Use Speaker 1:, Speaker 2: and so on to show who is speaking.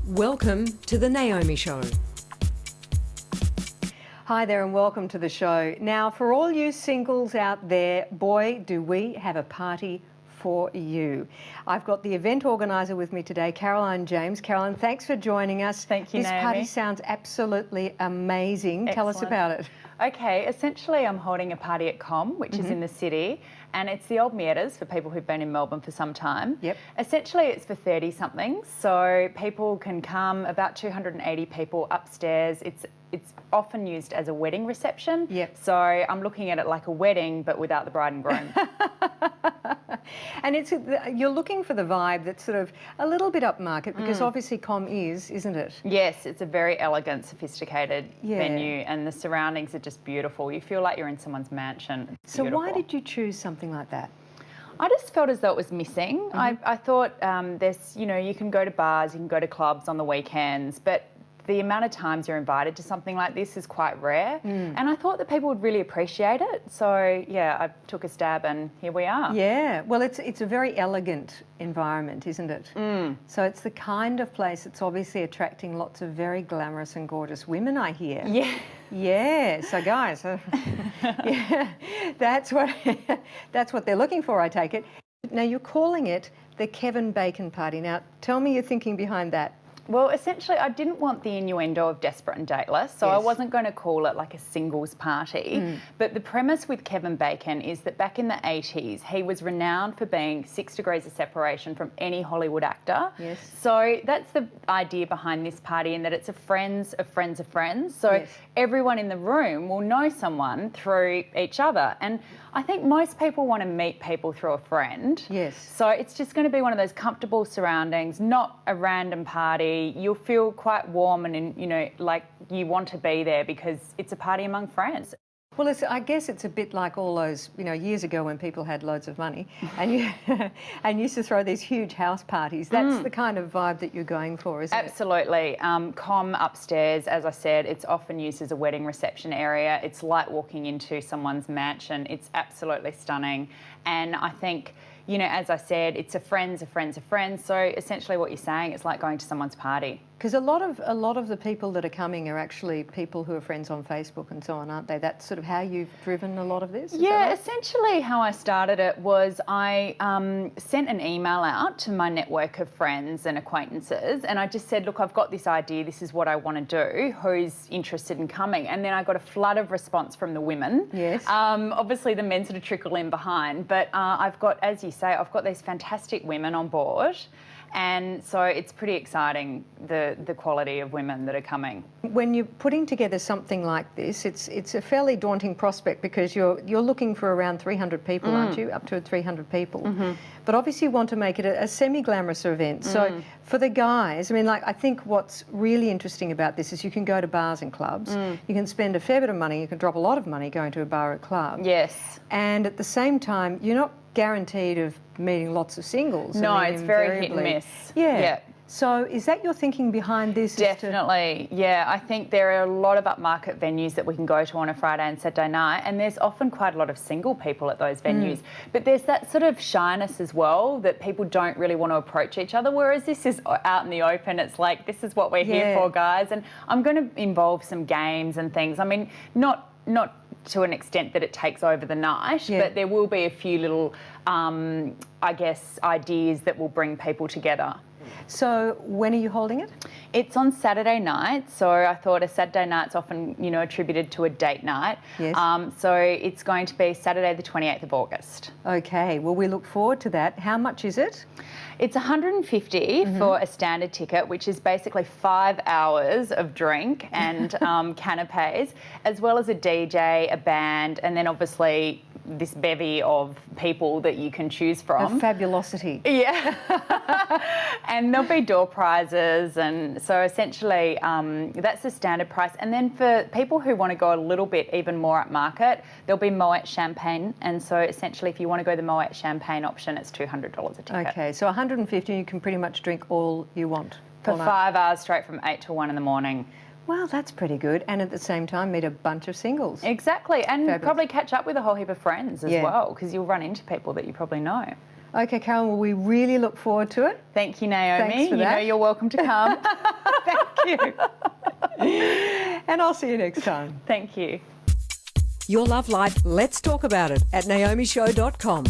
Speaker 1: Welcome to the Naomi Show.
Speaker 2: Hi there and welcome to the show. Now, for all you singles out there, boy, do we have a party for you. I've got the event organiser with me today, Caroline James. Caroline, thanks for joining us.
Speaker 3: Thank you,
Speaker 2: This
Speaker 3: Naomi.
Speaker 2: party sounds absolutely amazing.
Speaker 3: Excellent.
Speaker 2: Tell us about it.
Speaker 3: Okay, essentially I'm holding a party at Comme, which is in the city, and it's the old Mietas for people who've been in Melbourne for some time.
Speaker 2: Yep.
Speaker 3: Essentially it's for 30-somethings, so people can come, about 280 people upstairs. It's often used as a wedding reception.
Speaker 2: Yep.
Speaker 3: So I'm looking at it like a wedding, but without the bride and groom.
Speaker 2: And you're looking for the vibe that's sort of a little bit upmarket because obviously Comme is, isn't it?
Speaker 3: Yes, it's a very elegant, sophisticated
Speaker 2: Yeah.
Speaker 3: venue, and the surroundings are just beautiful. You feel like you're in someone's mansion. It's
Speaker 2: So why
Speaker 3: beautiful.
Speaker 2: did you choose something like that?
Speaker 3: I just felt as though it was missing. I thought there's, you can go to bars, you can go to clubs on the weekends, but the amount of times you're invited to something like this is quite rare. And I thought that people would really appreciate it. So, yeah, I took a stab and here we are.
Speaker 2: Yeah, well, it's a very elegant environment, isn't it? So it's the kind of place that's obviously attracting lots of very glamorous and gorgeous women, I hear.
Speaker 3: Yeah.
Speaker 2: Yeah, so guys, yeah, that's what they're looking for, I take it. Now, you're calling it the Kevin Bacon Party. Now, tell me your thinking behind that.
Speaker 3: Well, essentially, I didn't want the innuendo of desperate and dateless, so I
Speaker 2: Yes.
Speaker 3: wasn't going to call it like a singles party. But the premise with Kevin Bacon is that back in the 80s, he was renowned for being 6 degrees of separation from any Hollywood actor.
Speaker 2: Yes.
Speaker 3: So that's the idea behind this party, in that it's a friends of friends of friends. So
Speaker 2: Yes.
Speaker 3: everyone in the room will know someone through each other. And I think most people want to meet people through a friend.
Speaker 2: Yes.
Speaker 3: So it's just going to be one of those comfortable surroundings, not a random party. You'll feel quite warm and, like you want to be there because it's a party among friends.
Speaker 2: Well, I guess it's a bit like all those, years ago when people had loads of money and used to throw these huge house parties. That's the kind of vibe that you're going for, isn't it?
Speaker 3: Absolutely. Comme upstairs, as I said, it's often used as a wedding reception area. It's like walking into someone's mansion. It's absolutely stunning. And I think, as I said, it's a friends of friends of friends. So essentially what you're saying, it's like going to someone's party.
Speaker 2: Because a lot of the people that are coming are actually people who are friends on Facebook and so on, aren't they? That's sort of how you've driven a lot of this? Is that
Speaker 3: Yeah,
Speaker 2: right?
Speaker 3: essentially how I started it was I sent an email out to my network of friends and acquaintances, and I just said, look, I've got this idea, this is what I want to do, who's interested in coming? And then I got a flood of response from the women.
Speaker 2: Yes.
Speaker 3: Obviously the men sort of trickle in behind, but I've got, as you say, I've got these fantastic women on board. And so it's pretty exciting, the quality of women that are coming.
Speaker 2: When you're putting together something like this, it's a fairly daunting prospect because you're looking for around 300 people, aren't you? Up to 300 people. But obviously you want to make it a semi-glamorous event. So for the guys, I think what's really interesting about this is you can go to bars and clubs. You can spend a fair bit of money. You can drop a lot of money going to a bar or club.
Speaker 3: Yes.
Speaker 2: And at the same time, you're not guaranteed of meeting lots of singles.
Speaker 3: No, it's very hit and
Speaker 2: invariably.
Speaker 3: miss.
Speaker 2: Yeah. So is that your thinking behind this?
Speaker 3: Definitely, yeah. I think there are a lot of upmarket venues that we can go to on a Friday and Saturday night, and there's often quite a lot of single people at those venues. But there's that sort of shyness as well that people don't really want to approach each other, whereas this is out in the open. It's like, this is what we're here for, guys. And I'm going to involve some games and things. Not to an extent that it takes over the night, but there will be a few little, ideas that will bring people together.
Speaker 2: So when are you holding it?
Speaker 3: It's on Saturday night, so I thought a Saturday night's often, attributed to a date night.
Speaker 2: Yes.
Speaker 3: So it's going to be Saturday the 28th of August.
Speaker 2: Okay, well, we look forward to that. How much is it?
Speaker 3: It's $150 for a standard ticket, which is basically 5 hours of drink and canapes, as well as a DJ, a band, and then obviously this bevy of people that you can choose from.
Speaker 2: A fabulosity.
Speaker 3: Yeah. And there'll be door prizes, and so essentially that's the standard price. And then for people who want to go a little bit even more upmarket, there'll be Moet champagne, and so essentially if you want to go the Moet champagne option, it's $200 a ticket.
Speaker 2: Okay, so $150, you can pretty much drink all you want.
Speaker 3: For
Speaker 2: all night.
Speaker 3: 5 hours straight from 8 to 1 in the morning.
Speaker 2: Well, that's pretty good. And at the same time, meet a bunch of singles.
Speaker 3: Exactly. And
Speaker 2: Fabulous.
Speaker 3: probably catch up with a whole heap of friends as well, because you'll run into people that you probably know.
Speaker 2: Okay, Karen, well, we really look forward to it.
Speaker 3: Thank you, Naomi.
Speaker 2: Thanks for
Speaker 3: you know
Speaker 2: that.
Speaker 3: you're welcome to come.
Speaker 2: you. And I'll see you next time.
Speaker 3: Thank you.
Speaker 1: Your love life, let's talk about it at naomishow.com.